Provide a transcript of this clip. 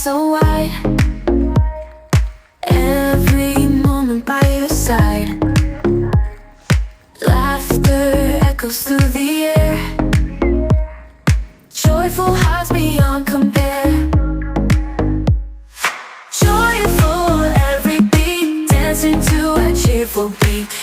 so wide. Every moment by your side. Laughter echoes through the air. Joyful hearts beyond compare. Joyful every beat, dancing to a cheerful beat.